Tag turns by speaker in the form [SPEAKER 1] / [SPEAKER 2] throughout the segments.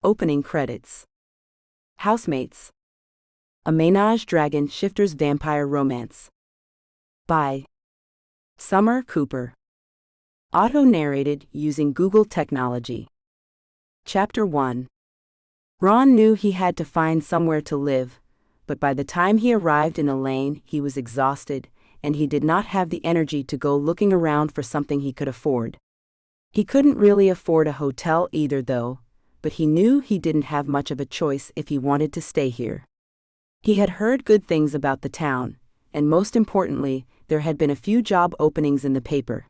[SPEAKER 1] Opening credits. Housemates. A Ménage Dragon Shifter's Vampire Romance. By Summer Cooper. Auto-narrated using Google technology. Chapter 1. Ron knew he had to find somewhere to live, but by the time he arrived in Elaine, he was exhausted, and he did not have the energy to go looking around for something he could afford. He couldn't really afford a hotel either though, but he knew he didn't have much of a choice if he wanted to stay here. He had heard good things about the town, and most importantly, there had been a few job openings in the paper.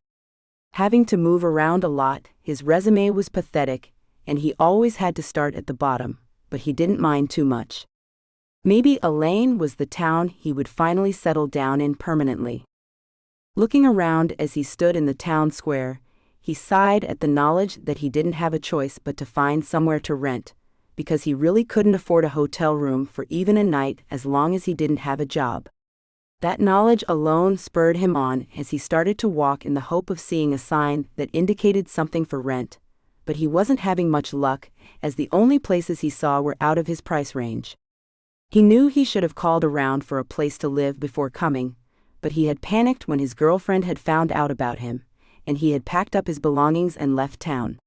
[SPEAKER 1] Having to move around a lot, his resume was pathetic, and he always had to start at the bottom, but he didn't mind too much. Maybe Elaine was the town he would finally settle down in permanently. Looking around as he stood in the town square, he sighed at the knowledge that he didn't have a choice but to find somewhere to rent, because he really couldn't afford a hotel room for even a night as long as he didn't have a job. That knowledge alone spurred him on as he started to walk in the hope of seeing a sign that indicated something for rent, but he wasn't having much luck, as the only places he saw were out of his price range. He knew he should have called around for a place to live before coming, but he had panicked when his girlfriend had found out about him, and he had packed up his belongings and left town.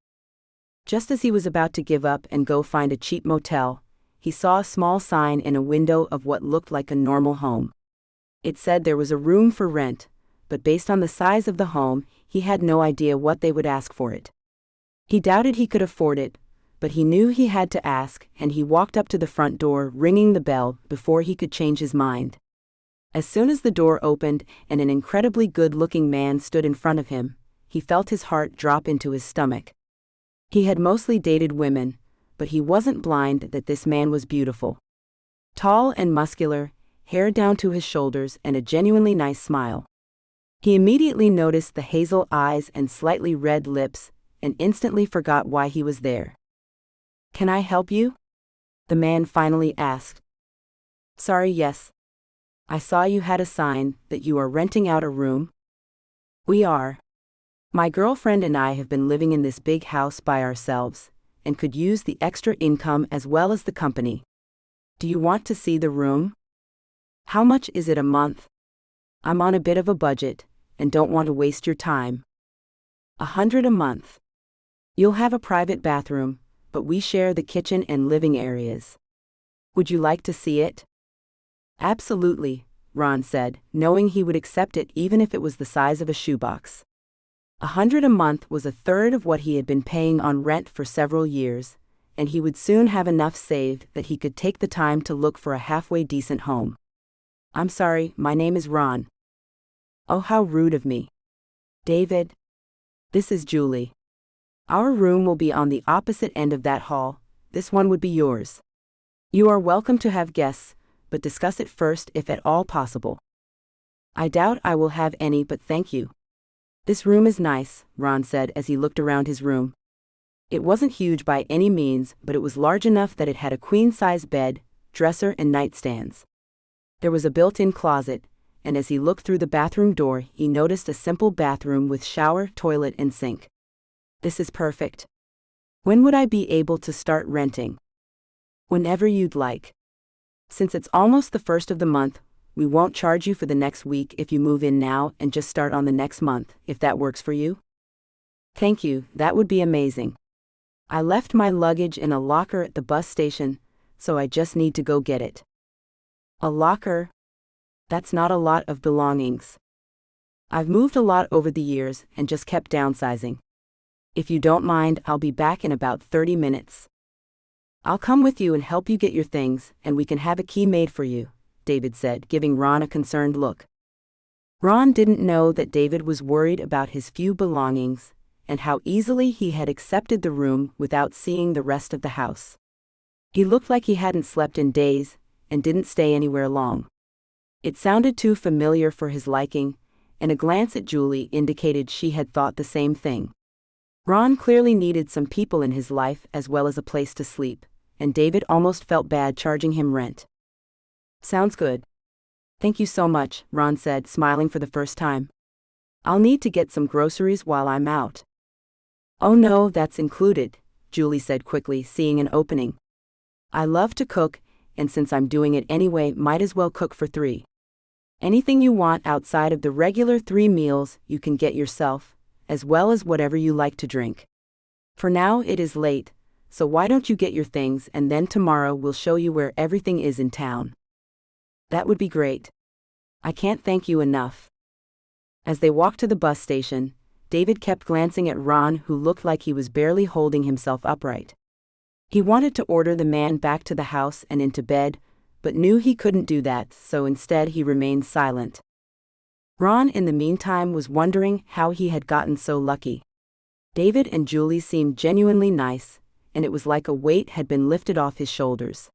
[SPEAKER 1] Just as he was about to give up and go find a cheap motel, he saw a small sign in a window of what looked like a normal home. It said there was a room for rent, but based on the size of the home, he had no idea what they would ask for it. He doubted he could afford it, but he knew he had to ask, and he walked up to the front door, ringing the bell before he could change his mind. As soon as the door opened and an incredibly good-looking man stood in front of him, he felt his heart drop into his stomach. He had mostly dated women, but he wasn't blind that this man was beautiful. Tall and muscular, hair down to his shoulders and a genuinely nice smile. He immediately noticed the hazel eyes and slightly red lips, and instantly forgot why he was there. "Can I help you?" the man finally asked. "Sorry, yes. I saw you had a sign that you are renting out a room." "We are. My girlfriend and I have been living in this big house by ourselves, and could use the extra income as well as the company. Do you want to see the room?" "How much is it a month? I'm on a bit of a budget, and don't want to waste your time." $100 a month. You'll have a private bathroom, but we share the kitchen and living areas. Would you like to see it?" "Absolutely," Ron said, knowing he would accept it even if it was the size of a shoebox. $100 a month was a third of what he had been paying on rent for several years, and he would soon have enough saved that he could take the time to look for a halfway decent home. "I'm sorry, my name is Ron." "Oh, how rude of me. David. This is Julie. Our room will be on the opposite end of that hall. This one would be yours. You are welcome to have guests, but discuss it first if at all possible." "I doubt I will have any, but thank you. This room is nice," Ron said as he looked around his room. It wasn't huge by any means, but it was large enough that it had a queen-size bed, dresser and nightstands. There was a built-in closet, and as he looked through the bathroom door, he noticed a simple bathroom with shower, toilet and sink. "This is perfect. When would I be able to start renting?" "Whenever you'd like. Since it's almost the first of the month, we won't charge you for the next week if you move in now and just start on the next month, if that works for you." "Thank you, that would be amazing. I left my luggage in a locker at the bus station, so I just need to go get it." "A locker? That's not a lot of belongings. I've moved a lot over the years and just kept downsizing. If you don't mind, I'll be back in about 30 minutes. "I'll come with you and help you get your things, and we can have a key made for you," David said, giving Ron a concerned look. Ron didn't know that David was worried about his few belongings, and how easily he had accepted the room without seeing the rest of the house. He looked like he hadn't slept in days, and didn't stay anywhere long. It sounded too familiar for his liking, and a glance at Julie indicated she had thought the same thing. Ron clearly needed some people in his life as well as a place to sleep, and David almost felt bad charging him rent. "Sounds good. Thank you so much," Ron said, smiling for the first time. "I'll need to get some groceries while I'm out." "Oh no, that's included," Julie said quickly, seeing an opening. I love to cook, and since I'm doing it anyway, might as well cook for 3. Anything you want outside of the regular 3 meals you can get yourself, as well as whatever you like to drink. For now it is late, so why don't you get your things and then tomorrow we'll show you where everything is in town. That would be great. I can't thank you enough. As they walked to the bus station, David kept glancing at Ron, who looked like he was barely holding himself upright. He wanted to order the man back to the house and into bed, but knew he couldn't do that, so instead he remained silent. Ron, in the meantime, was wondering how he had gotten so lucky. David and Julie seemed genuinely nice, and it was like a weight had been lifted off his shoulders.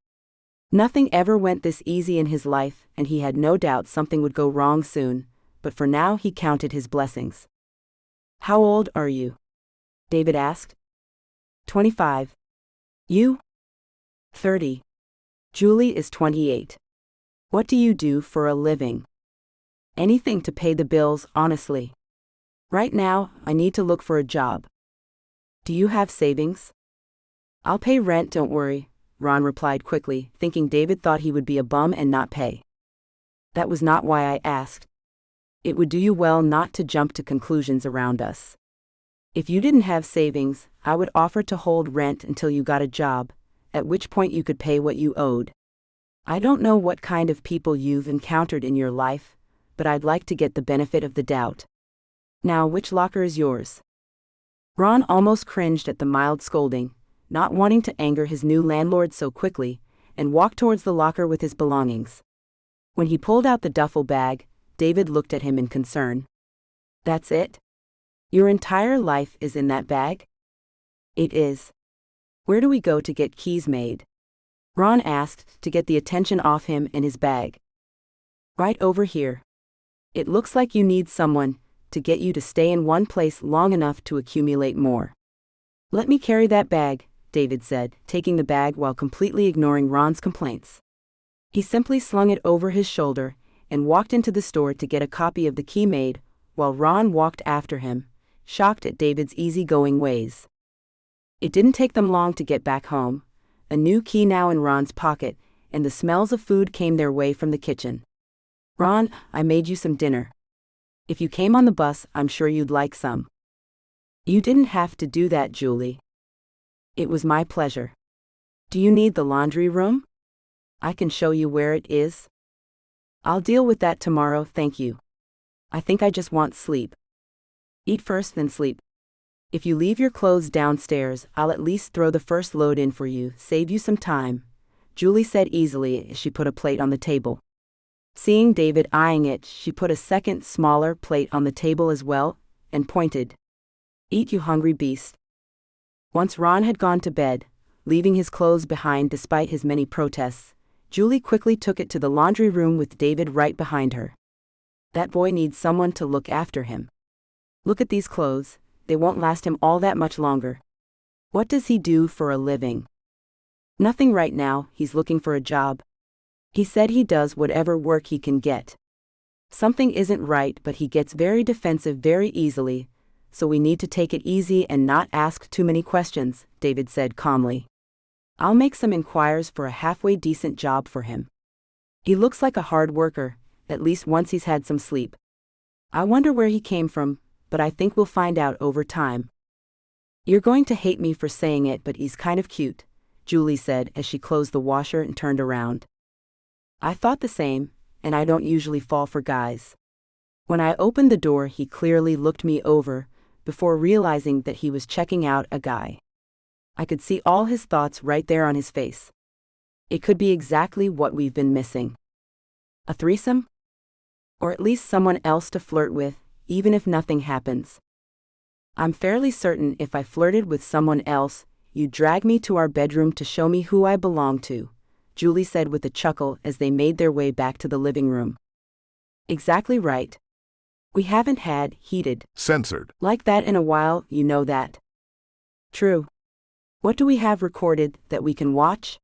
[SPEAKER 1] Nothing ever went this easy in his life, and he had no doubt something would go wrong soon, but for now he counted his blessings. How old are you? David asked. 25. You? 30. Julie is 28. What do you do for a living? Anything to pay the bills, honestly. Right now, I need to look for a job. Do you have savings? I'll pay rent, don't worry, Ron replied quickly, thinking David thought he would be a bum and not pay. That was not why I asked. It would do you well not to jump to conclusions around us. If you didn't have savings, I would offer to hold rent until you got a job, at which point you could pay what you owed. I don't know what kind of people you've encountered in your life, but I'd like to get the benefit of the doubt. Now, which locker is yours? Ron almost cringed at the mild scolding, not wanting to anger his new landlord so quickly, and walked towards the locker with his belongings. When he pulled out the duffel bag, David looked at him in concern. That's it? Your entire life is in that bag? It is. Where do we go to get keys made? Ron asked, to get the attention off him and his bag. Right over here. It looks like you need someone to get you to stay in one place long enough to accumulate more. Let me carry that bag, David said, taking the bag while completely ignoring Ron's complaints. He simply slung it over his shoulder and walked into the store to get a copy of the key made, while Ron walked after him, shocked at David's easygoing ways. It didn't take them long to get back home, a new key now in Ron's pocket, and the smells of food came their way from the kitchen. Ron, I made you some dinner. If you came on the bus, I'm sure you'd like some. You didn't have to do that, Julie. It was my pleasure. Do you need the laundry room? I can show you where it is. I'll deal with that tomorrow, thank you. I think I just want sleep. Eat first, then sleep. If you leave your clothes downstairs, I'll at least throw the first load in for you, save you some time, Julie said easily as she put a plate on the table. Seeing David eyeing it, she put a second, smaller plate on the table as well, and pointed. Eat, you hungry beast. Once Ron had gone to bed, leaving his clothes behind despite his many protests, Julie quickly took it to the laundry room with David right behind her. That boy needs someone to look after him. Look at these clothes, they won't last him all that much longer. What does he do for a living? Nothing right now, he's looking for a job. He said he does whatever work he can get. Something isn't right, but he gets very defensive very easily, so we need to take it easy and not ask too many questions, David said calmly. I'll make some inquiries for a halfway decent job for him. He looks like a hard worker, at least once he's had some sleep. I wonder where he came from, but I think we'll find out over time. You're going to hate me for saying it, but he's kind of cute, Julie said as she closed the washer and turned around. I thought the same, and I don't usually fall for guys. When I opened the door, he clearly looked me over, before realizing that he was checking out a guy. I could see all his thoughts right there on his face. It could be exactly what we've been missing. A threesome? Or at least someone else to flirt with, even if nothing happens. I'm fairly certain if I flirted with someone else, you'd drag me to our bedroom to show me who I belong to, Julie said with a chuckle as they made their way back to the living room. Exactly right. We haven't had heated
[SPEAKER 2] Censored.
[SPEAKER 1] like that in a while, you know that. True. What do we have recorded that we can watch?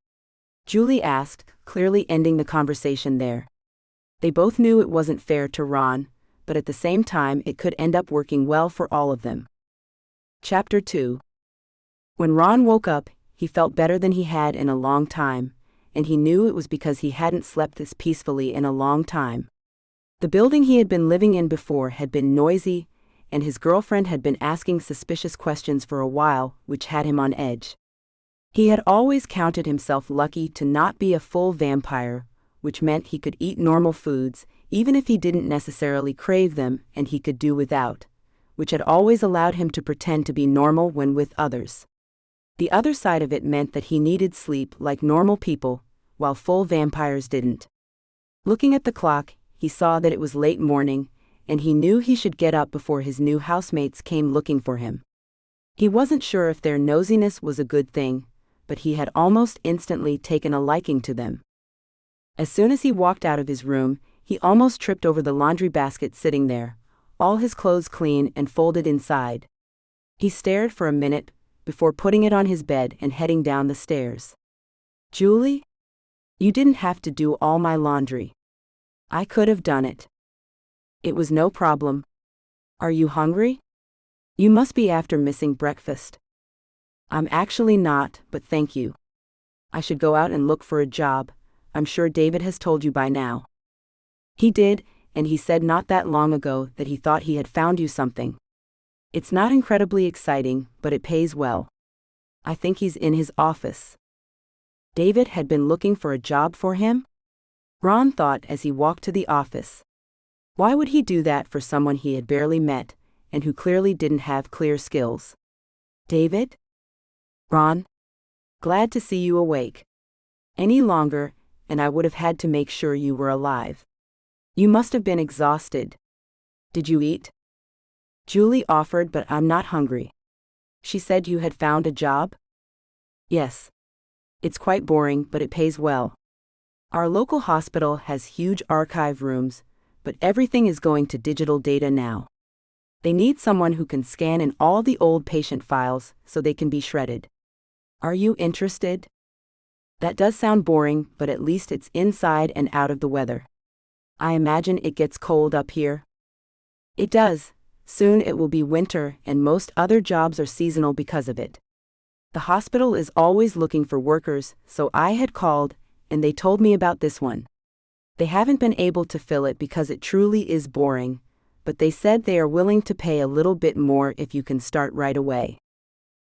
[SPEAKER 1] Julie asked, clearly ending the conversation there. They both knew it wasn't fair to Ron, but at the same time it could end up working well for all of them. Chapter 2. When Ron woke up, he felt better than he had in a long time, and he knew it was because he hadn't slept this peacefully in a long time. The building he had been living in before had been noisy, and his girlfriend had been asking suspicious questions for a while, which had him on edge. He had always counted himself lucky to not be a full vampire, which meant he could eat normal foods, even if he didn't necessarily crave them, and he could do without, which had always allowed him to pretend to be normal when with others. The other side of it meant that he needed sleep like normal people, while full vampires didn't. Looking at the clock, he saw that it was late morning, and he knew he should get up before his new housemates came looking for him. He wasn't sure if their nosiness was a good thing, but he had almost instantly taken a liking to them. As soon as he walked out of his room, he almost tripped over the laundry basket sitting there, all his clothes clean and folded inside. He stared for a minute, before putting it on his bed and heading down the stairs. "Julie? You didn't have to do all my laundry. I could have done it. It was no problem. Are you hungry? You must be after missing breakfast." "I'm actually not, but thank you. I should go out and look for a job. I'm sure David has told you by now." "He did, and he said not that long ago that he thought he had found you something. It's not incredibly exciting, but it pays well. I think he's in his office." David had been looking for a job for him? Ron thought as he walked to the office. Why would he do that for someone he had barely met, and who clearly didn't have clear skills? "David? Ron? Glad to see you awake. Any longer, and I would have had to make sure you were alive. You must have been exhausted. Did you eat?" Julie offered, "But I'm not hungry." "She said you had found a job?" "Yes. It's quite boring, but it pays well. Our local hospital has huge archive rooms, but everything is going to digital data now. They need someone who can scan in all the old patient files so they can be shredded. Are you interested?" "That does sound boring, but at least it's inside and out of the weather. I imagine it gets cold up here." "It does. Soon it will be winter, and most other jobs are seasonal because of it. The hospital is always looking for workers, so I had called, and they told me about this one. They haven't been able to fill it because it truly is boring, but they said they are willing to pay a little bit more if you can start right away.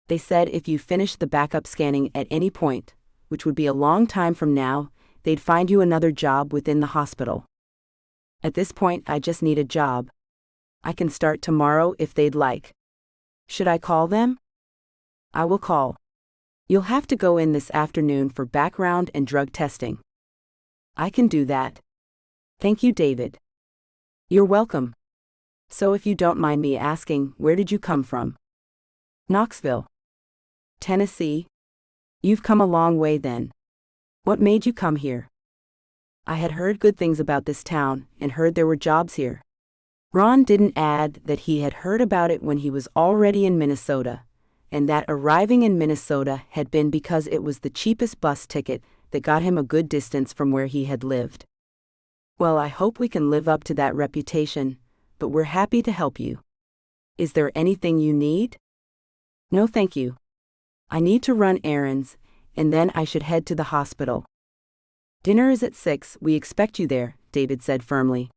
[SPEAKER 1] They said if you finish the backup scanning at any point, which would be a long time from now, they'd find you another job within the hospital. At this point, I just need a job. I can start tomorrow if they'd like. Should I call them?" "I will call. You'll have to go in this afternoon for background and drug testing." "I can do that. Thank you, David." "You're welcome. So if you don't mind me asking, where did you come from?" "Knoxville, Tennessee. You've come a long way then. What made you come here?" "I had heard good things about this town, and heard there were jobs here." Ron didn't add that he had heard about it when he was already in Minnesota, and that arriving in Minnesota had been because it was the cheapest bus ticket that got him a good distance from where he had lived. "Well, I hope we can live up to that reputation, but we're happy to help you. Is there anything you need?" "No, thank you. I need to run errands, and then I should head to the hospital." "Dinner is at 6, we expect you there," David said firmly.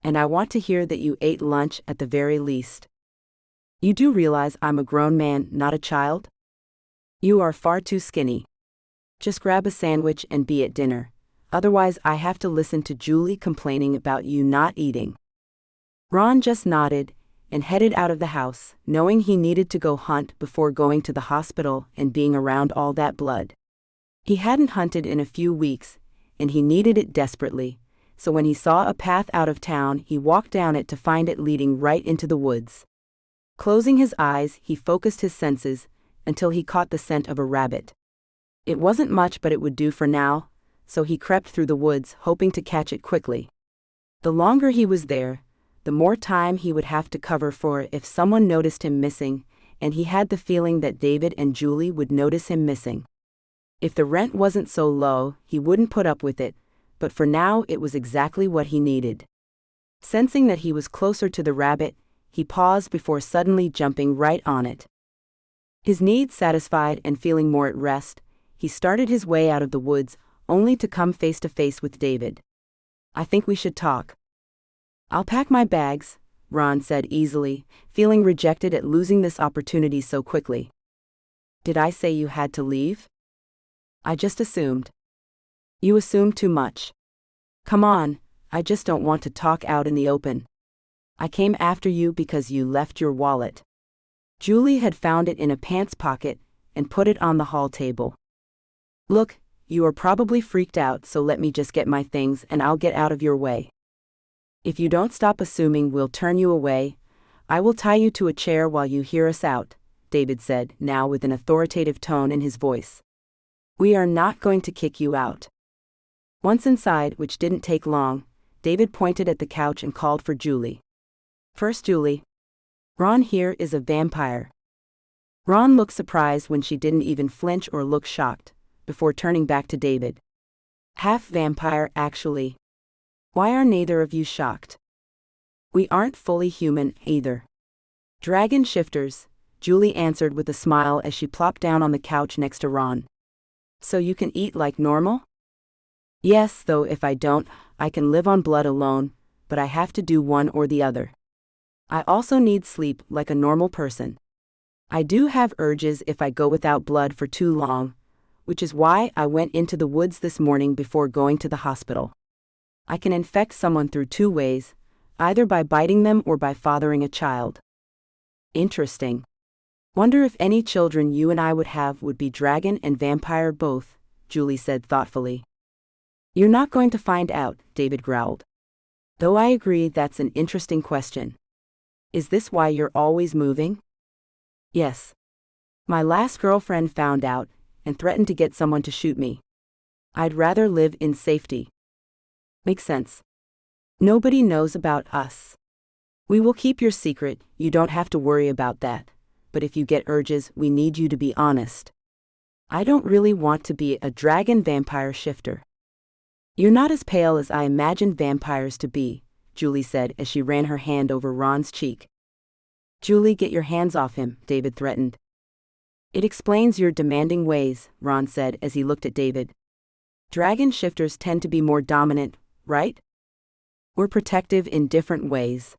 [SPEAKER 1] "And I want to hear that you ate lunch at the very least. You do realize I'm a grown man, not a child? You are far too skinny. Just grab a sandwich and be at dinner, otherwise I have to listen to Julie complaining about you not eating." Ron just nodded and headed out of the house, knowing he needed to go hunt before going to the hospital and being around all that blood. He hadn't hunted in a few weeks, and he needed it desperately, so when he saw a path out of town, he walked down it to find it leading right into the woods. Closing his eyes, he focused his senses until he caught the scent of a rabbit. It wasn't much, but it would do for now, so he crept through the woods, hoping to catch it quickly. The longer he was there, the more time he would have to cover for if someone noticed him missing, and he had the feeling that David and Julie would notice him missing. If the rent wasn't so low, he wouldn't put up with it, but for now it was exactly what he needed. Sensing that he was closer to the rabbit, he paused before suddenly jumping right on it. His needs satisfied and feeling more at rest, he started his way out of the woods, only to come face to face with David. "I think we should talk." "I'll pack my bags," Ron said easily, feeling rejected at losing this opportunity so quickly. "Did I say you had to leave?" "I just assumed." "You assume too much." "Come on, I just don't want to talk out in the open." "I came after you because you left your wallet." Julie had found it in a pants pocket and put it on the hall table. "Look, you are probably freaked out, so let me just get my things and I'll get out of your way." "If you don't stop assuming we'll turn you away, I will tie you to a chair while you hear us out," David said, now with an authoritative tone in his voice. "We are not going to kick you out." Once inside, which didn't take long, David pointed at the couch and called for Julie. "First, Julie. Ron here is a vampire." Ron looked surprised when she didn't even flinch or look shocked, before turning back to David. "Half vampire, actually. Why are neither of you shocked?" "We aren't fully human, either." "Dragon shifters," Julie answered with a smile as she plopped down on the couch next to Ron. "So you can eat like normal?" "Yes, though if I don't, I can live on blood alone, but I have to do one or the other. I also need sleep like a normal person. I do have urges if I go without blood for too long, which is why I went into the woods this morning before going to the hospital. I can infect someone through two ways, either by biting them or by fathering a child." "Interesting. Wonder if any children you and I would have would be dragon and vampire both," Julie said thoughtfully. "You're not going to find out," David growled. "Though I agree that's an interesting question. Is this why you're always moving?" "Yes. My last girlfriend found out and threatened to get someone to shoot me. I'd rather live in safety." "Makes sense. Nobody knows about us. We will keep your secret, you don't have to worry about that, but if you get urges, we need you to be honest." "I don't really want to be a dragon vampire shifter." "You're not as pale as I imagined vampires to be," Julie said as she ran her hand over Ron's cheek. "Julie, get your hands off him," David threatened. "It explains your demanding ways," Ron said as he looked at David. "Dragon shifters tend to be more dominant, right? We're protective in different ways.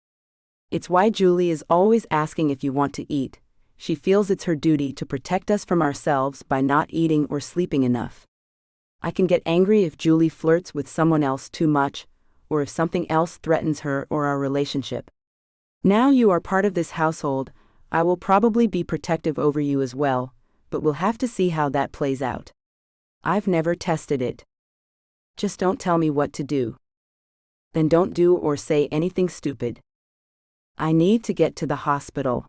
[SPEAKER 1] It's why Julie is always asking if you want to eat. She feels it's her duty to protect us from ourselves by not eating or sleeping enough. I can get angry if Julie flirts with someone else too much, or if something else threatens her or our relationship. Now you are part of this household, I will probably be protective over you as well, but we'll have to see how that plays out. I've never tested it. Just don't tell me what to do. Then don't do or say anything stupid. I need to get to the hospital.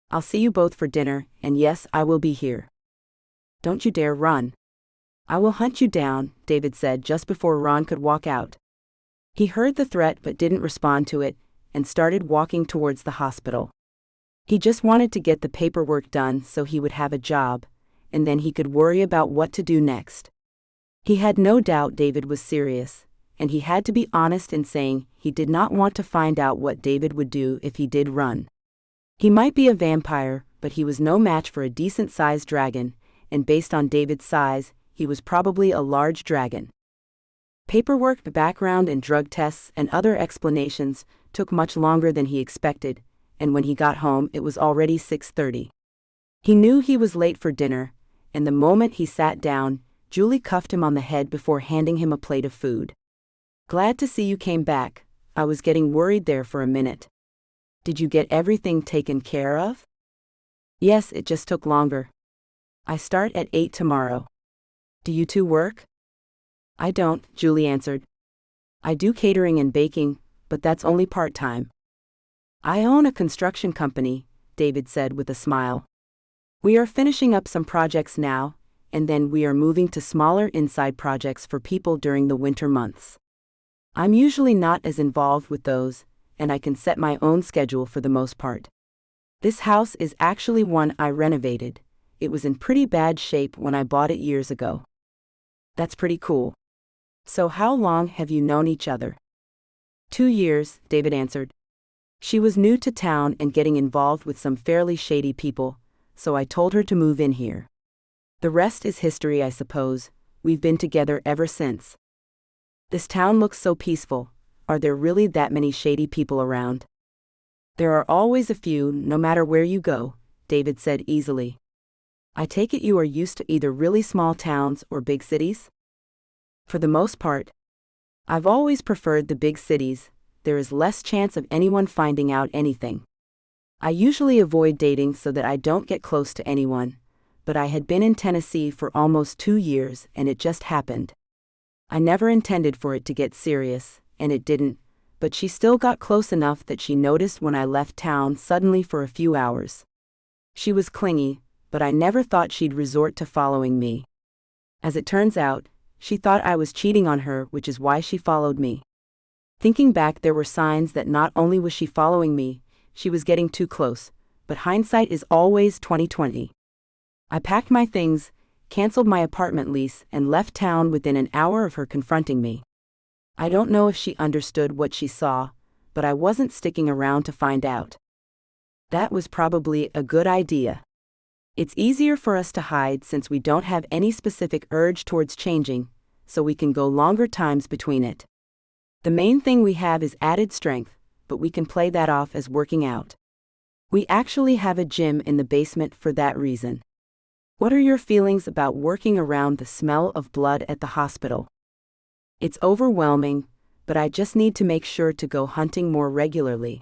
[SPEAKER 1] I'll see you both for dinner, and yes, I will be here. Don't you dare run. I will hunt you down," David said just before Ron could walk out. He heard the threat but didn't respond to it, and started walking towards the hospital. He just wanted to get the paperwork done so he would have a job, and then he could worry about what to do next. He had no doubt David was serious, and he had to be honest in saying he did not want to find out what David would do if he did run. He might be a vampire, but he was no match for a decent-sized dragon, and based on David's size, he was probably a large dragon. Paperwork, background and drug tests, and other explanations took much longer than he expected, and when he got home it was already 6:30. He knew he was late for dinner, and the moment he sat down, Julie cuffed him on the head before handing him a plate of food. "Glad to see you came back. I was getting worried there for a minute. Did you get everything taken care of?" "Yes, it just took longer. I start at 8 tomorrow. Do you two work?" "I don't," Julie answered. "I do catering and baking, but that's only part-time." "I own a construction company," David said with a smile. "We are finishing up some projects now, and then we are moving to smaller inside projects for people during the winter months. I'm usually not as involved with those, and I can set my own schedule for the most part. This house is actually one I renovated. It was in pretty bad shape when I bought it years ago." "That's pretty cool. So how long have you known each other?" 2 years, David answered. "She was new to town and getting involved with some fairly shady people, so I told her to move in here. The rest is history, I suppose. We've been together ever since. This town looks so peaceful. Are there really that many shady people around? There are always a few, no matter where you go, David said easily. I take it you are used to either really small towns or big cities? For the most part. I've always preferred the big cities. There is less chance of anyone finding out anything. I usually avoid dating so that I don't get close to anyone, but I had been in Tennessee for almost 2 years and it just happened. I never intended for it to get serious, and it didn't, but she still got close enough that she noticed when I left town suddenly for a few hours. She was clingy, but I never thought she'd resort to following me. As it turns out, she thought I was cheating on her, which is why she followed me. Thinking back, there were signs that not only was she following me, she was getting too close, but hindsight is always 20/20. I packed my things, canceled my apartment lease, and left town within an hour of her confronting me. I don't know if she understood what she saw, but I wasn't sticking around to find out. That was probably a good idea. It's easier for us to hide since we don't have any specific urge towards changing, so we can go longer times between it. The main thing we have is added strength, but we can play that off as working out. We actually have a gym in the basement for that reason. What are your feelings about working around the smell of blood at the hospital? It's overwhelming, but I just need to make sure to go hunting more regularly.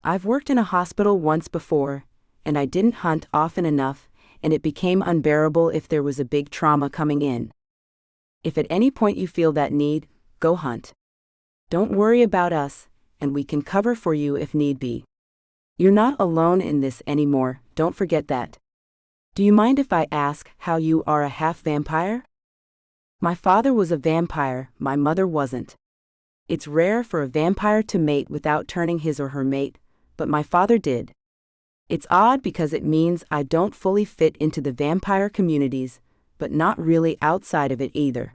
[SPEAKER 1] I've worked in a hospital once before, and I didn't hunt often enough, and it became unbearable if there was a big trauma coming in. If at any point you feel that need, go hunt. Don't worry about us, and we can cover for you if need be. You're not alone in this anymore, don't forget that. Do you mind if I ask how you are a half-vampire? My father was a vampire, my mother wasn't. It's rare for a vampire to mate without turning his or her mate, but my father did. It's odd because it means I don't fully fit into the vampire communities, but not really outside of it either.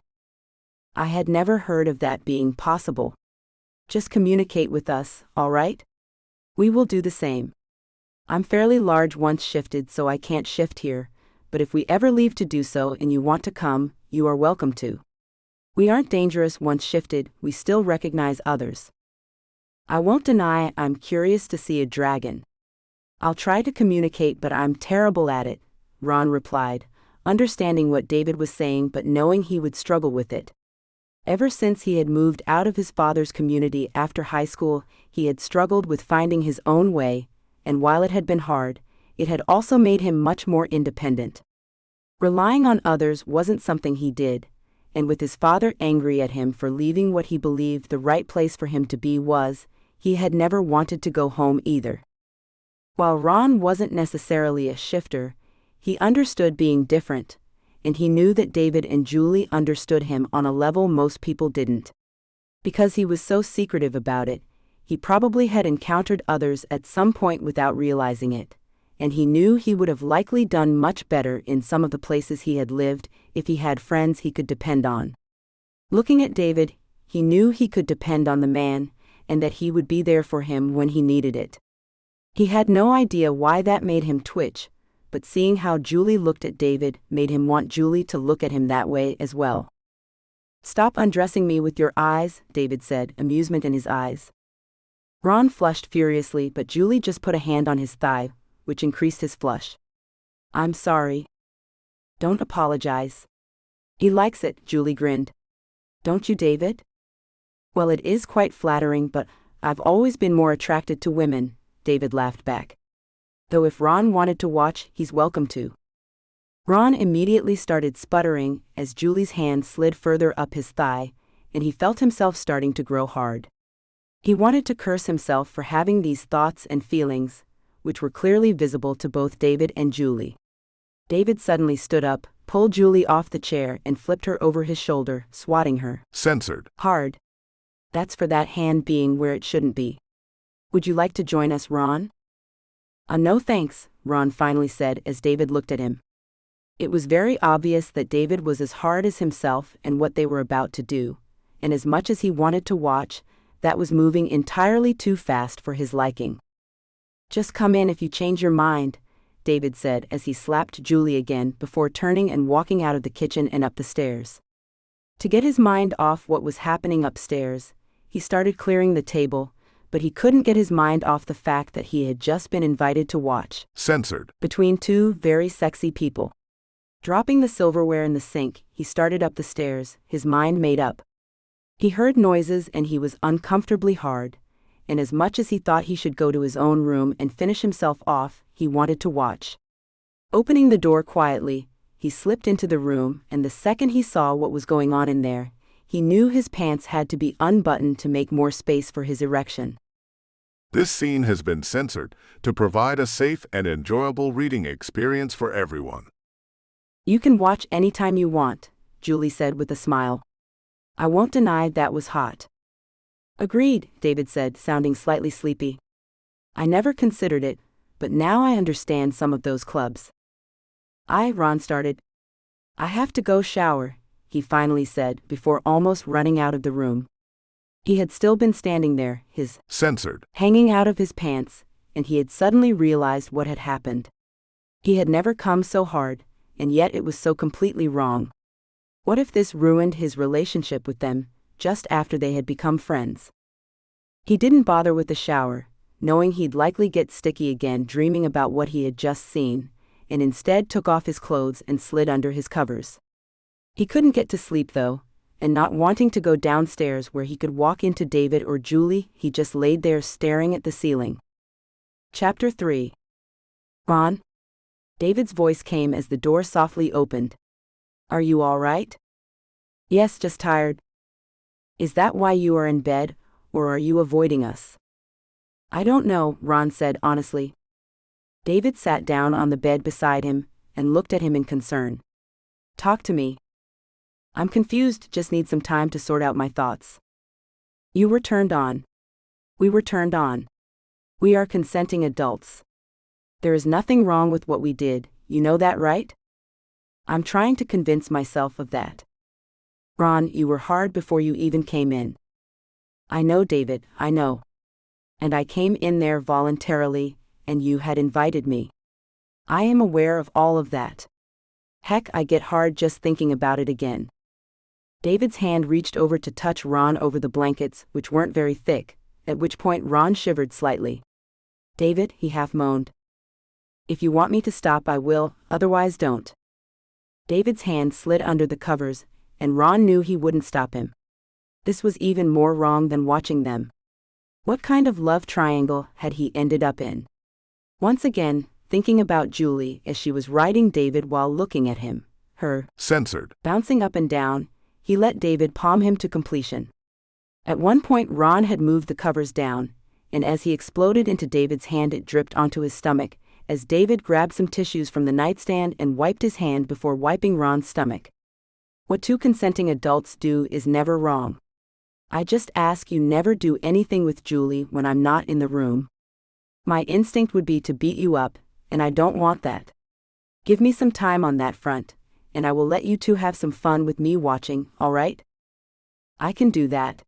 [SPEAKER 1] I had never heard of that being possible. Just communicate with us, all right? We will do the same. I'm fairly large once shifted, so I can't shift here, but if we ever leave to do so and you want to come, you are welcome to. We aren't dangerous once shifted, we still recognize others. I won't deny I'm curious to see a dragon. I'll try to communicate, but I'm terrible at it, Ron replied, understanding what David was saying but knowing he would struggle with it. Ever since he had moved out of his father's community after high school, he had struggled with finding his own way, and while it had been hard, it had also made him much more independent. Relying on others wasn't something he did, and with his father angry at him for leaving what he believed the right place for him to be was, he had never wanted to go home either. While Ron wasn't necessarily a shifter, he understood being different, and he knew that David and Julie understood him on a level most people didn't. Because he was so secretive about it, he probably had encountered others at some point without realizing it, and he knew he would have likely done much better in some of the places he had lived if he had friends he could depend on. Looking at David, he knew he could depend on the man, and that he would be there for him when he needed it. He had no idea why that made him twitch, but seeing how Julie looked at David made him want Julie to look at him that way as well. Stop undressing me with your eyes, David said, amusement in his eyes. Ron flushed furiously, but Julie just put a hand on his thigh, which increased his flush. I'm sorry. Don't apologize. He likes it, Julie grinned. Don't you, David? Well, it is quite flattering, but I've always been more attracted to women, David laughed back. Though if Ron wanted to watch, he's welcome to. Ron immediately started sputtering as Julie's hand slid further up his thigh, and he felt himself starting to grow hard. He wanted to curse himself for having these thoughts and feelings, which were clearly visible to both David and Julie. David suddenly stood up, pulled Julie off the chair, and flipped her over his shoulder, swatting her.
[SPEAKER 2] Censored.
[SPEAKER 1] Hard. That's for that hand being where it shouldn't be. Would you like to join us, Ron? No thanks, Ron finally said as David looked at him. It was very obvious that David was as hard as himself and what they were about to do, and as much as he wanted to watch, that was moving entirely too fast for his liking. Just come in if you change your mind, David said as he slapped Julie again before turning and walking out of the kitchen and up the stairs. To get his mind off what was happening upstairs, he started clearing the table, but he couldn't get his mind off the fact that he had just been invited to watch.
[SPEAKER 2] Censored.
[SPEAKER 1] Between two very sexy people. Dropping the silverware in the sink, he started up the stairs, his mind made up. He heard noises and he was uncomfortably hard, and as much as he thought he should go to his own room and finish himself off, he wanted to watch. Opening the door quietly, he slipped into the room, and the second he saw what was going on in there, he knew his pants had to be unbuttoned to make more space for his erection.
[SPEAKER 2] This scene has been censored to provide a safe and enjoyable reading experience for everyone.
[SPEAKER 1] You can watch anytime you want, Julie said with a smile. I won't deny that was hot. Agreed, David said, sounding slightly sleepy. I never considered it, but now I understand some of those clubs. Ron started. I have to go shower, he finally said before almost running out of the room. He had still been standing there, his
[SPEAKER 2] censored
[SPEAKER 1] hanging out of his pants, and he had suddenly realized what had happened. He had never come so hard, and yet it was so completely wrong. What if this ruined his relationship with them, just after they had become friends? He didn't bother with the shower, knowing he'd likely get sticky again dreaming about what he had just seen, and instead took off his clothes and slid under his covers. He couldn't get to sleep though, and not wanting to go downstairs where he could walk into David or Julie, he just laid there staring at the ceiling. Chapter 3. Ron? David's voice came as the door softly opened. Are you all right? Yes, just tired. Is that why you are in bed, or are you avoiding us? I don't know, Ron said honestly. David sat down on the bed beside him and looked at him in concern. Talk to me. I'm confused, just need some time to sort out my thoughts. You were turned on. We were turned on. We are consenting adults. There is nothing wrong with what we did, you know that, right? I'm trying to convince myself of that. Ron, you were hard before you even came in. I know, David, I know. And I came in there voluntarily, and you had invited me. I am aware of all of that. Heck, I get hard just thinking about it again. David's hand reached over to touch Ron over the blankets, which weren't very thick, at which point Ron shivered slightly. David, he half moaned. If you want me to stop, I will, otherwise don't. David's hand slid under the covers, and Ron knew he wouldn't stop him. This was even more wrong than watching them. What kind of love triangle had he ended up in? Once again, thinking about Julie as she was riding David while looking at him, her
[SPEAKER 2] censored
[SPEAKER 1] bouncing up and down, he let David palm him to completion. At one point Ron had moved the covers down, and as he exploded into David's hand it dripped onto his stomach, as David grabbed some tissues from the nightstand and wiped his hand before wiping Ron's stomach. What two consenting adults do is never wrong. I just ask you never do anything with Julie when I'm not in the room. My instinct would be to beat you up, and I don't want that. Give me some time on that front, and I will let you two have some fun with me watching, all right? I can do that.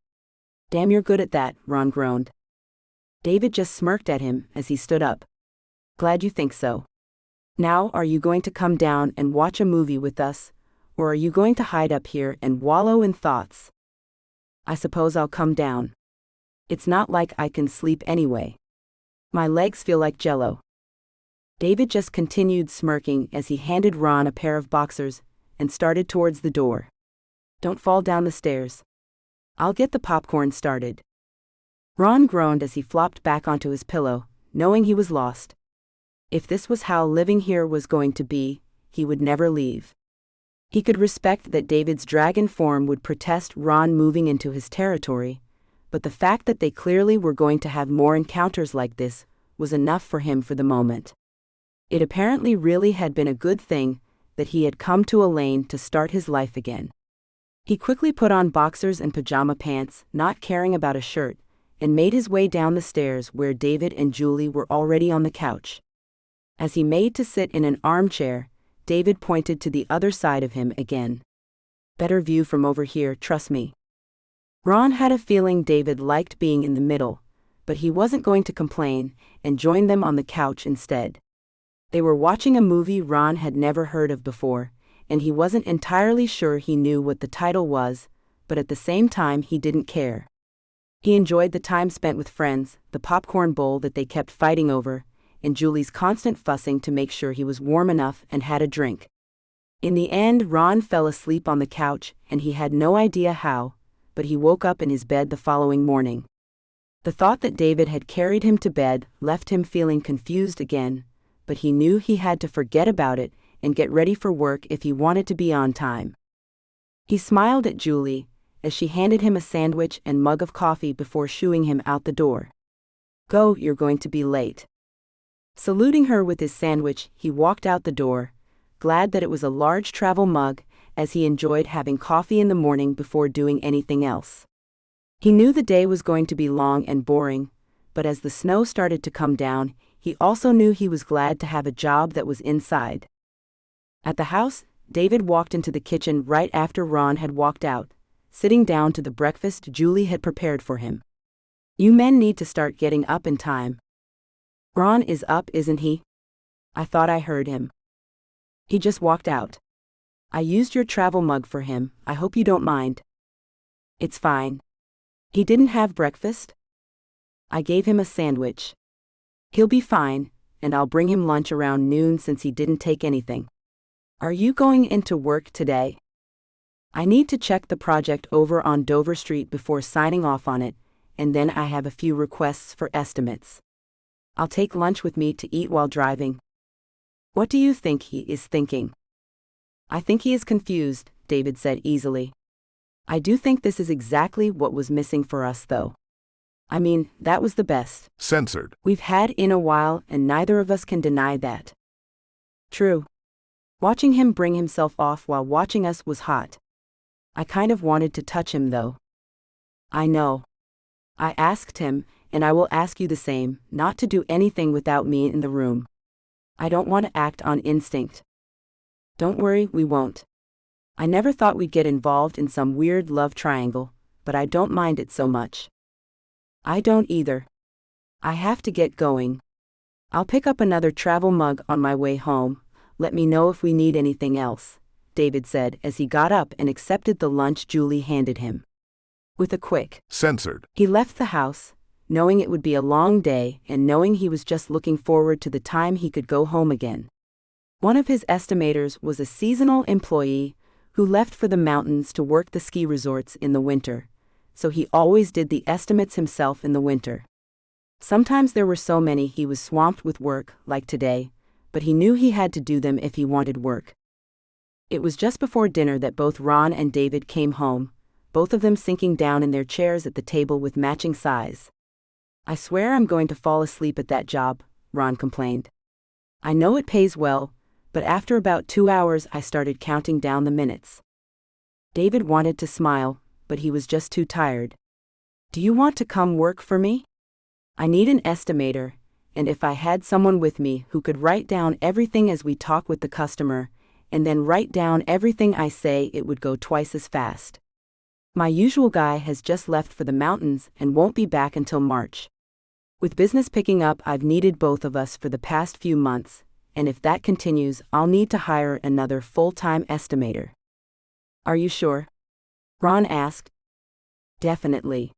[SPEAKER 1] Damn, you're good at that, Ron groaned. David just smirked at him as he stood up. Glad you think so. Now, are you going to come down and watch a movie with us, or are you going to hide up here and wallow in thoughts? I suppose I'll come down. It's not like I can sleep anyway. My legs feel like jello. David just continued smirking as he handed Ron a pair of boxers and started towards the door. Don't fall down the stairs. I'll get the popcorn started. Ron groaned as he flopped back onto his pillow, knowing he was lost. If this was how living here was going to be, he would never leave. He could respect that David's dragon form would protest Ron moving into his territory, but the fact that they clearly were going to have more encounters like this was enough for him for the moment. It apparently really had been a good thing that he had come to Elaine to start his life again. He quickly put on boxers and pajama pants, not caring about a shirt, and made his way down the stairs where David and Julie were already on the couch. As he made to sit in an armchair, David pointed to the other side of him again. Better view from over here, trust me. Ron had a feeling David liked being in the middle, but he wasn't going to complain and joined them on the couch instead. They were watching a movie Ron had never heard of before, and he wasn't entirely sure he knew what the title was, but at the same time he didn't care. He enjoyed the time spent with friends, the popcorn bowl that they kept fighting over, and Julie's constant fussing to make sure he was warm enough and had a drink. In the end, Ron fell asleep on the couch, and he had no idea how, but he woke up in his bed the following morning. The thought that David had carried him to bed left him feeling confused again, but he knew he had to forget about it and get ready for work if he wanted to be on time. He smiled at Julie as she handed him a sandwich and mug of coffee before shooing him out the door. "Go, you're going to be late." Saluting her with his sandwich, he walked out the door, glad that it was a large travel mug, as he enjoyed having coffee in the morning before doing anything else. He knew the day was going to be long and boring, but as the snow started to come down, he also knew he was glad to have a job that was inside. At the house, David walked into the kitchen right after Ron had walked out, sitting down to the breakfast Julie had prepared for him. "You men need to start getting up in time." "Ron is up, isn't he? I thought I heard him." "He just walked out. I used your travel mug for him, I hope you don't mind." "It's fine. He didn't have breakfast?" "I gave him a sandwich. He'll be fine, and I'll bring him lunch around noon since he didn't take anything." "Are you going into work today?" "I need to check the project over on Dover Street before signing off on it, and then I have a few requests for estimates. I'll take lunch with me to eat while driving." "What do you think he is thinking?" "I think he is confused," David said easily. "I do think this is exactly what was missing for us, though. I mean, that was the best
[SPEAKER 2] Censored.
[SPEAKER 1] we've had in a while, and neither of us can deny that." "True. Watching him bring himself off while watching us was hot. I kind of wanted to touch him, though." "I know. I asked him, and I will ask you the same, not to do anything without me in the room. I don't want to act on instinct." "Don't worry, we won't. I never thought we'd get involved in some weird love triangle, but I don't mind it so much." "I don't either. I have to get going. I'll pick up another travel mug on my way home. Let me know if we need anything else," David said as he got up and accepted the lunch Julie handed him. With a quick
[SPEAKER 2] Censored.
[SPEAKER 1] he left the house, knowing it would be a long day and knowing he was just looking forward to the time he could go home again. One of his estimators was a seasonal employee who left for the mountains to work the ski resorts in the winter, so he always did the estimates himself in the winter. Sometimes there were so many he was swamped with work, like today, but he knew he had to do them if he wanted work. It was just before dinner that both Ron and David came home, both of them sinking down in their chairs at the table with matching sighs. "I swear I'm going to fall asleep at that job," Ron complained. "I know it pays well, but after about 2 hours I started counting down the minutes." David wanted to smile, but he was just too tired. "Do you want to come work for me? I need an estimator, and if I had someone with me who could write down everything as we talk with the customer, and then write down everything I say, it would go twice as fast. My usual guy has just left for the mountains and won't be back until March. With business picking up, I've needed both of us for the past few months, and if that continues, I'll need to hire another full-time estimator." "Are you sure?" Ron asked. "Definitely.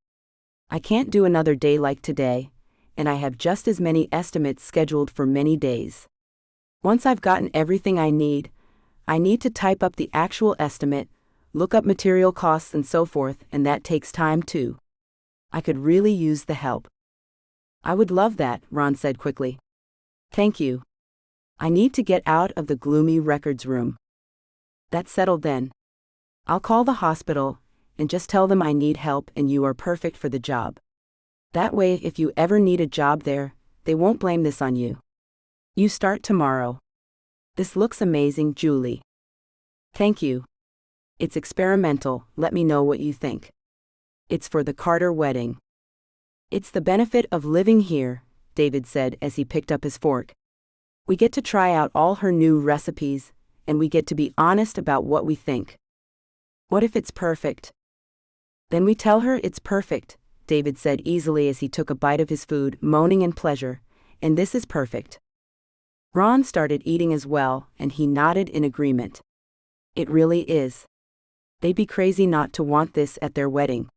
[SPEAKER 1] I can't do another day like today, and I have just as many estimates scheduled for many days. Once I've gotten everything I need to type up the actual estimate, look up material costs and so forth, and that takes time too. I could really use the help." "I would love that," Ron said quickly. "Thank you. I need to get out of the gloomy records room." "That's settled then. I'll call the hospital and just tell them I need help and you are perfect for the job. That way, if you ever need a job there, they won't blame this on you. You start tomorrow." "This looks amazing, Julie." "Thank you. It's experimental, let me know what you think. It's for the Carter wedding." "It's the benefit of living here," David said as he picked up his fork. "We get to try out all her new recipes, and we get to be honest about what we think. What if it's perfect?" "Then we tell her it's perfect," David said easily as he took a bite of his food, moaning in pleasure, "and this is perfect." Ron started eating as well, and he nodded in agreement. It really is. They'd be crazy not to want this at their wedding.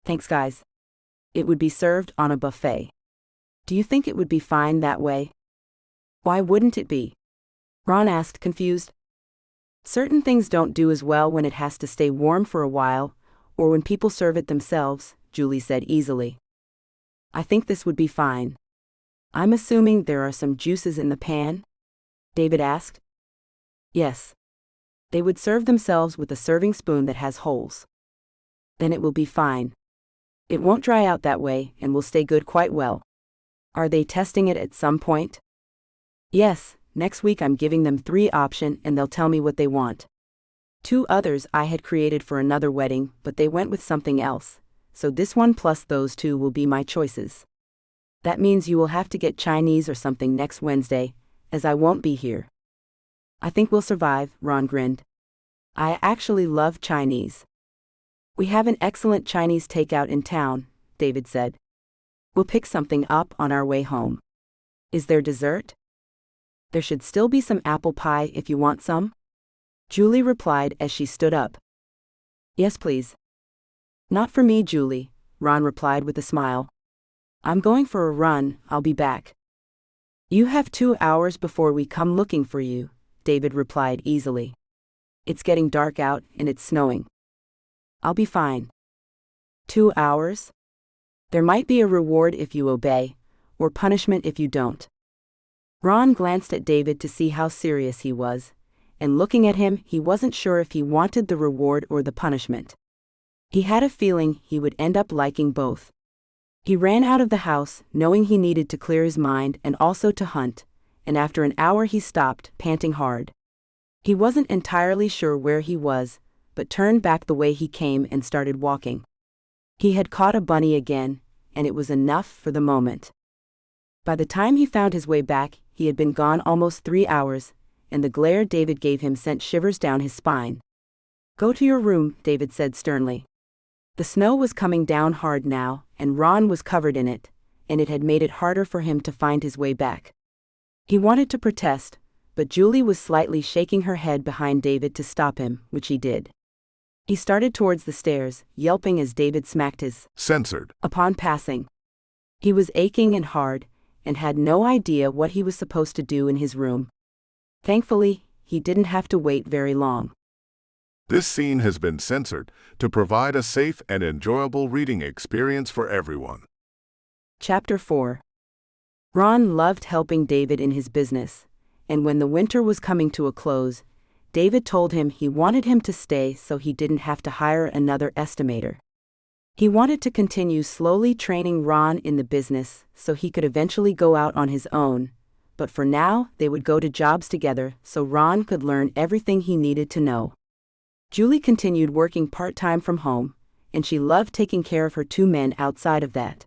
[SPEAKER 1] Thanks, guys. It would be served on a buffet. Do you think it would be fine that way? Why wouldn't it be? Ron asked, confused. Certain things don't do as well when it has to stay warm for a while, or when people serve it themselves, Julie said easily. I think this would be fine. I'm assuming there are some juices in the pan? David asked. Yes. They would serve themselves with a serving spoon that has holes. Then it will be fine. It won't dry out that way and will stay good quite well. Are they testing it at some point? Yes, next week I'm giving them 3 options and they'll tell me what they want. 2 others I had created for another wedding, but they went with something else, so this one plus those 2 will be my choices. That means you will have to get Chinese or something next Wednesday, as I won't be here. I think we'll survive, Ron grinned. I actually love Chinese. We have an excellent Chinese takeout in town, David said. We'll pick something up on our way home. Is there dessert? There should still be some apple pie if you want some. Julie replied as she stood up. Yes, please. Not for me, Julie, Ron replied with a smile. I'm going for a run, I'll be back. You have 2 hours before we come looking for you, David replied easily. It's getting dark out and it's snowing. I'll be fine. 2 hours? There might be a reward if you obey, or punishment if you don't. Ron glanced at David to see how serious he was, and looking at him, he wasn't sure if he wanted the reward or the punishment. He had a feeling he would end up liking both. He ran out of the house, knowing he needed to clear his mind and also to hunt, and after an hour he stopped, panting hard. He wasn't entirely sure where he was, but turned back the way he came and started walking. He had caught a bunny again, and it was enough for the moment. By the time he found his way back, he had been gone almost 3 hours, and the glare David gave him sent shivers down his spine. Go to your room, David said sternly. The snow was coming down hard now, and Ron was covered in it, and it had made it harder for him to find his way back. He wanted to protest, but Julie was slightly shaking her head behind David to stop him, which he did. He started towards the stairs, yelping as David smacked his
[SPEAKER 2] censored
[SPEAKER 1] upon passing. He was aching and hard, and had no idea what he was supposed to do in his room. Thankfully, he didn't have to wait very long.
[SPEAKER 2] This scene has been censored to provide a safe and enjoyable reading experience for everyone.
[SPEAKER 1] Chapter 4. Ron loved helping David in his business, and when the winter was coming to a close, David told him he wanted him to stay so he didn't have to hire another estimator. He wanted to continue slowly training Ron in the business so he could eventually go out on his own, but for now they would go to jobs together so Ron could learn everything he needed to know. Julie continued working part-time from home, and she loved taking care of her 2 men outside of that.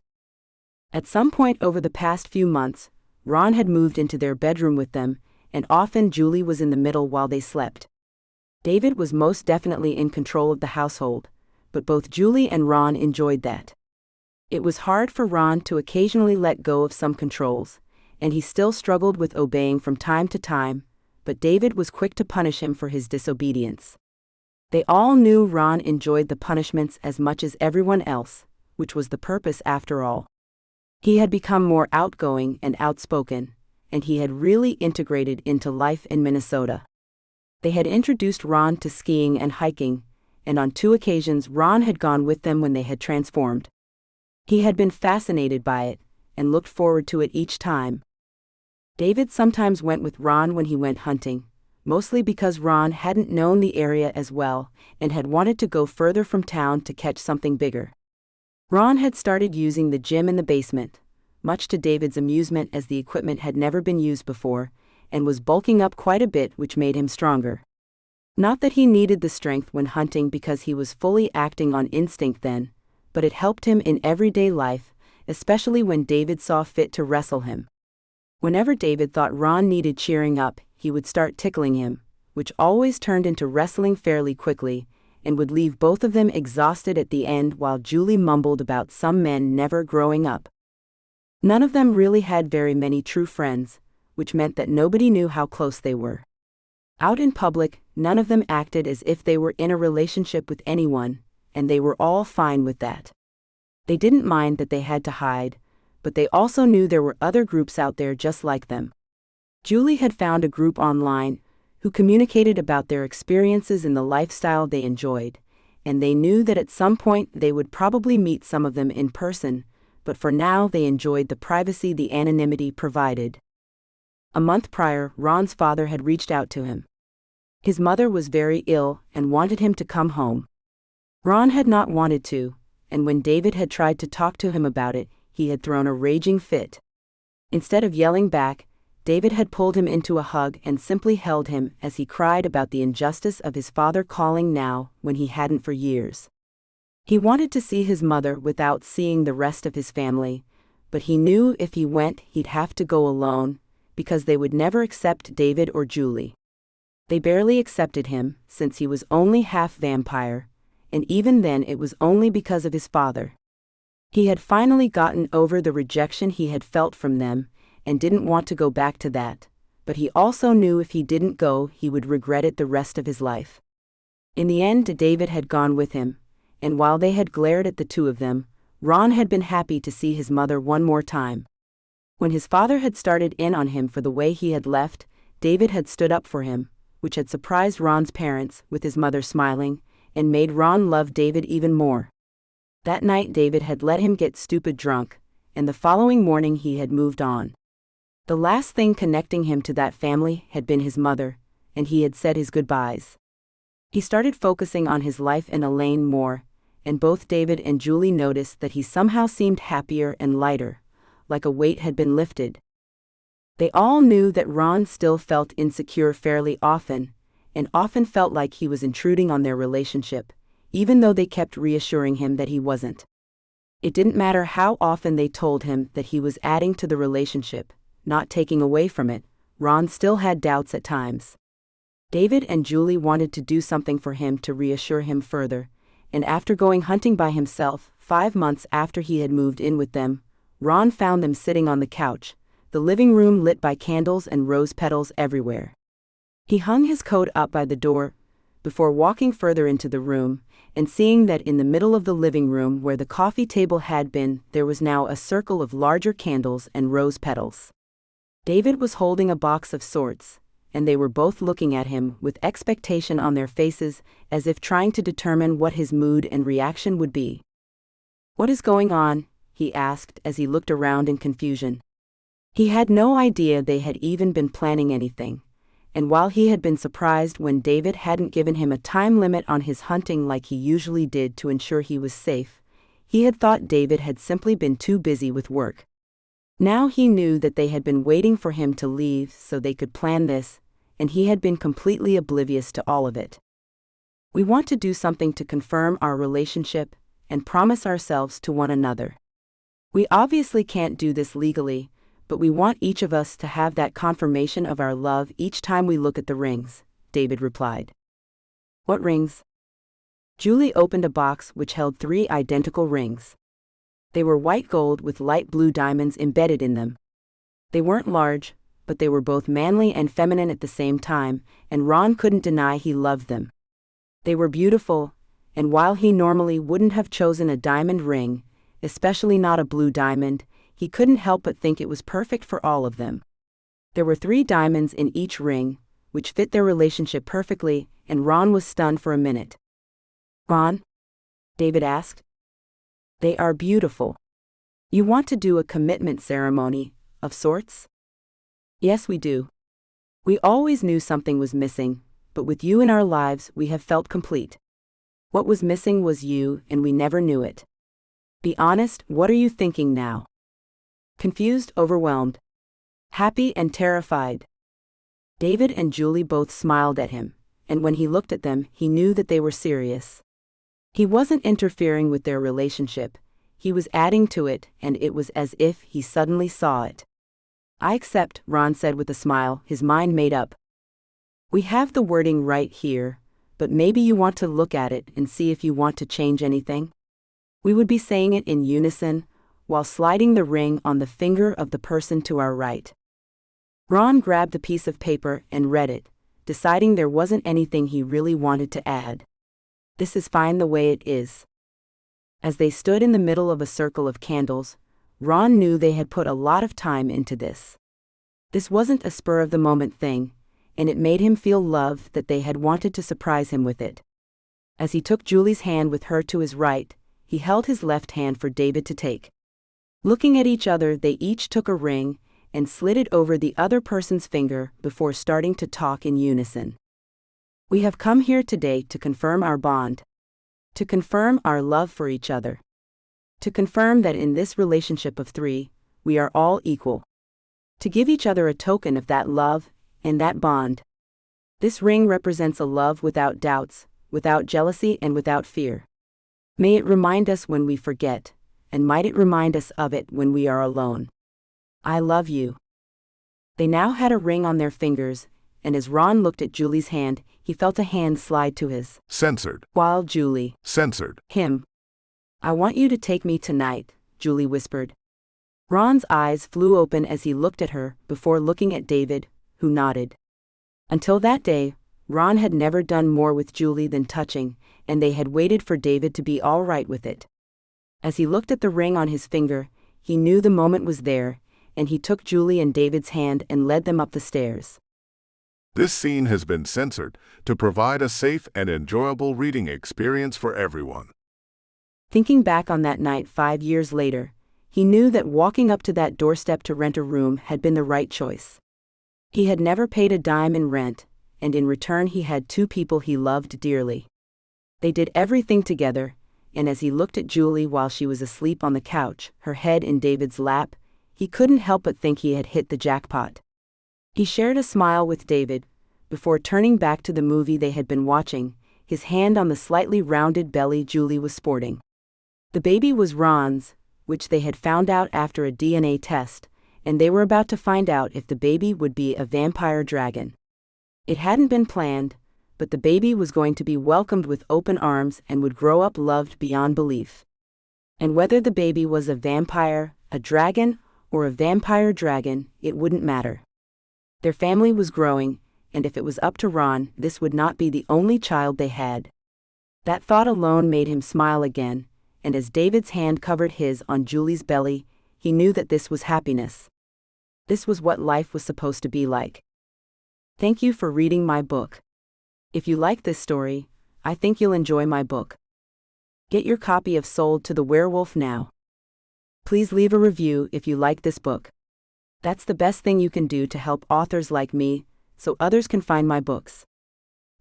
[SPEAKER 1] At some point over the past few months, Ron had moved into their bedroom with them, and often Julie was in the middle while they slept. David was most definitely in control of the household, but both Julie and Ron enjoyed that. It was hard for Ron to occasionally let go of some controls, and he still struggled with obeying from time to time, but David was quick to punish him for his disobedience. They all knew Ron enjoyed the punishments as much as everyone else, which was the purpose after all. He had become more outgoing and outspoken, and he had really integrated into life in Minnesota. They had introduced Ron to skiing and hiking, and on 2 occasions Ron had gone with them when they had transformed. He had been fascinated by it, and looked forward to it each time. David sometimes went with Ron when he went hunting, mostly because Ron hadn't known the area as well and had wanted to go further from town to catch something bigger. Ron had started using the gym in the basement, much to David's amusement as the equipment had never been used before, and was bulking up quite a bit, which made him stronger. Not that he needed the strength when hunting because he was fully acting on instinct then, but it helped him in everyday life, especially when David saw fit to wrestle him. Whenever David thought Ron needed cheering up, he would start tickling him, which always turned into wrestling fairly quickly, and would leave both of them exhausted at the end while Julie mumbled about some men never growing up. None of them really had very many true friends, which meant that nobody knew how close they were. Out in public, none of them acted as if they were in a relationship with anyone, and they were all fine with that. They didn't mind that they had to hide, but they also knew there were other groups out there just like them. Julie had found a group online who communicated about their experiences in the lifestyle they enjoyed, and they knew that at some point they would probably meet some of them in person, but for now they enjoyed the privacy the anonymity provided. A month prior, Ron's father had reached out to him. His mother was very ill and wanted him to come home. Ron had not wanted to, and when David had tried to talk to him about it, he had thrown a raging fit. Instead of yelling back, David had pulled him into a hug and simply held him as he cried about the injustice of his father calling now when he hadn't for years. He wanted to see his mother without seeing the rest of his family, but he knew if he went he'd have to go alone, because they would never accept David or Julie. They barely accepted him, since he was only half vampire, and even then it was only because of his father. He had finally gotten over the rejection he had felt from them, and didn't want to go back to that, but he also knew if he didn't go he would regret it the rest of his life. In the end, David had gone with him, and while they had glared at the two of them, Ron had been happy to see his mother one more time. When his father had started in on him for the way he had left, David had stood up for him, which had surprised Ron's parents, with his mother smiling, and made Ron love David even more. That night David had let him get stupid drunk, and the following morning he had moved on. The last thing connecting him to that family had been his mother, and he had said his goodbyes. He started focusing on his life and Elaine more, and both David and Julie noticed that he somehow seemed happier and lighter, like a weight had been lifted. They all knew that Ron still felt insecure fairly often, and often felt like he was intruding on their relationship, even though they kept reassuring him that he wasn't. It didn't matter how often they told him that he was adding to the relationship, not taking away from it, Ron still had doubts at times. David and Julie wanted to do something for him to reassure him further, and after going hunting by himself, 5 months after he had moved in with them, Ron found them sitting on the couch, the living room lit by candles and rose petals everywhere. He hung his coat up by the door, before walking further into the room, and seeing that in the middle of the living room where the coffee table had been, there was now a circle of larger candles and rose petals. David was holding a box of sorts, and they were both looking at him with expectation on their faces, as if trying to determine what his mood and reaction would be. "What is going on?" he asked as he looked around in confusion. He had no idea they had even been planning anything, and while he had been surprised when David hadn't given him a time limit on his hunting like he usually did to ensure he was safe, he had thought David had simply been too busy with work. Now he knew that they had been waiting for him to leave so they could plan this, and he had been completely oblivious to all of it. "We want to do something to confirm our relationship and promise ourselves to one another. We obviously can't do this legally, but we want each of us to have that confirmation of our love each time we look at the rings," David replied. "What rings?" Julie opened a box which held 3 identical rings. They were white gold with light blue diamonds embedded in them. They weren't large, but they were both manly and feminine at the same time, and Ron couldn't deny he loved them. They were beautiful, and while he normally wouldn't have chosen a diamond ring, especially not a blue diamond, he couldn't help but think it was perfect for all of them. There were 3 diamonds in each ring, which fit their relationship perfectly, and Ron was stunned for a minute. "Ron?" David asked. "They are beautiful. You want to do a commitment ceremony, of sorts?" "Yes, we do. We always knew something was missing, but with you in our lives we have felt complete. What was missing was you, and we never knew it. Be honest, what are you thinking now?" "Confused, overwhelmed. Happy and terrified." David and Julie both smiled at him, and when he looked at them, he knew that they were serious. He wasn't interfering with their relationship, he was adding to it, and it was as if he suddenly saw it. "I accept," Ron said with a smile, his mind made up. "We have the wording right here, but maybe you want to look at it and see if you want to change anything?" We would be saying it in unison, while sliding the ring on the finger of the person to our right. Ron grabbed a piece of paper and read it, deciding there wasn't anything he really wanted to add. This is fine the way it is. As they stood in the middle of a circle of candles, Ron knew they had put a lot of time into this. This wasn't a spur-of-the-moment thing, and it made him feel loved that they had wanted to surprise him with it. As he took Julie's hand with her to his right, he held his left hand for David to take. Looking at each other, they each took a ring and slid it over the other person's finger before starting to talk in unison. We have come here today to confirm our bond, to confirm our love for each other, to confirm that in this relationship of three, we are all equal, to give each other a token of that love and that bond. This ring represents a love without doubts, without jealousy, and without fear. May it remind us when we forget, and might it remind us of it when we are alone. I love you. They now had a ring on their fingers, and as Ron looked at Julie's hand, he felt a hand slide to his.
[SPEAKER 2] Censored.
[SPEAKER 1] While Julie.
[SPEAKER 2] Censored.
[SPEAKER 1] Him. I want you to take me tonight, Julie whispered. Ron's eyes flew open as he looked at her before looking at David, who nodded. Until that day, Ron had never done more with Julie than touching, and they had waited for David to be all right with it. As he looked at the ring on his finger, he knew the moment was there, and he took Julie and David's hand and led them up the stairs.
[SPEAKER 2] This scene has been censored to provide a safe and enjoyable reading experience for everyone.
[SPEAKER 1] Thinking back on that night 5 years later, he knew that walking up to that doorstep to rent a room had been the right choice. He had never paid a dime in rent, and in return he had 2 people he loved dearly. They did everything together, and as he looked at Julie while she was asleep on the couch, her head in David's lap, he couldn't help but think he had hit the jackpot. He shared a smile with David, before turning back to the movie they had been watching, his hand on the slightly rounded belly Julie was sporting. The baby was Ron's, which they had found out after a DNA test, and they were about to find out if the baby would be a vampire dragon. It hadn't been planned, but the baby was going to be welcomed with open arms and would grow up loved beyond belief. And whether the baby was a vampire, a dragon, or a vampire dragon, it wouldn't matter. Their family was growing, and if it was up to Ron, this would not be the only child they had. That thought alone made him smile again, and as David's hand covered his on Julie's belly, he knew that this was happiness. This was what life was supposed to be like. Thank you for reading my book. If you like this story, I think you'll enjoy my book. Get your copy of Sold to the Werewolf now. Please leave a review if you like this book. That's the best thing you can do to help authors like me, so others can find my books.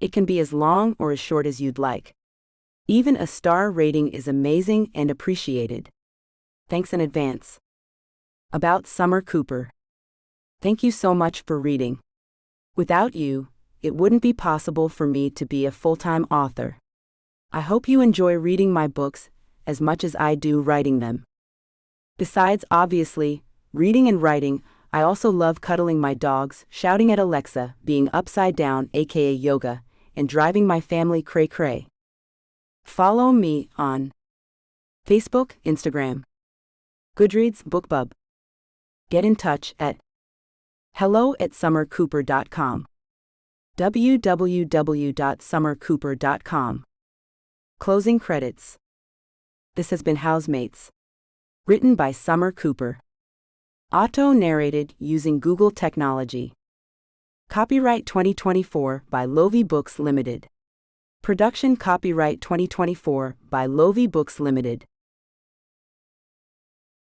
[SPEAKER 1] It can be as long or as short as you'd like. Even a star rating is amazing and appreciated. Thanks in advance. About Summer Cooper. Thank you so much for reading. Without you, it wouldn't be possible for me to be a full-time author. I hope you enjoy reading my books as much as I do writing them. Besides, obviously, reading and writing, I also love cuddling my dogs, shouting at Alexa, being upside down, aka yoga, and driving my family cray-cray. Follow me on Facebook, Instagram, Goodreads, BookBub. Get in touch at hello@summercooper.com. www.summercooper.com. Closing credits. This has been Housemates. Written by Summer Cooper. Auto-narrated using Google technology. Copyright 2024 by Lovie Books Limited. Production copyright 2024 by Lovie Books Limited.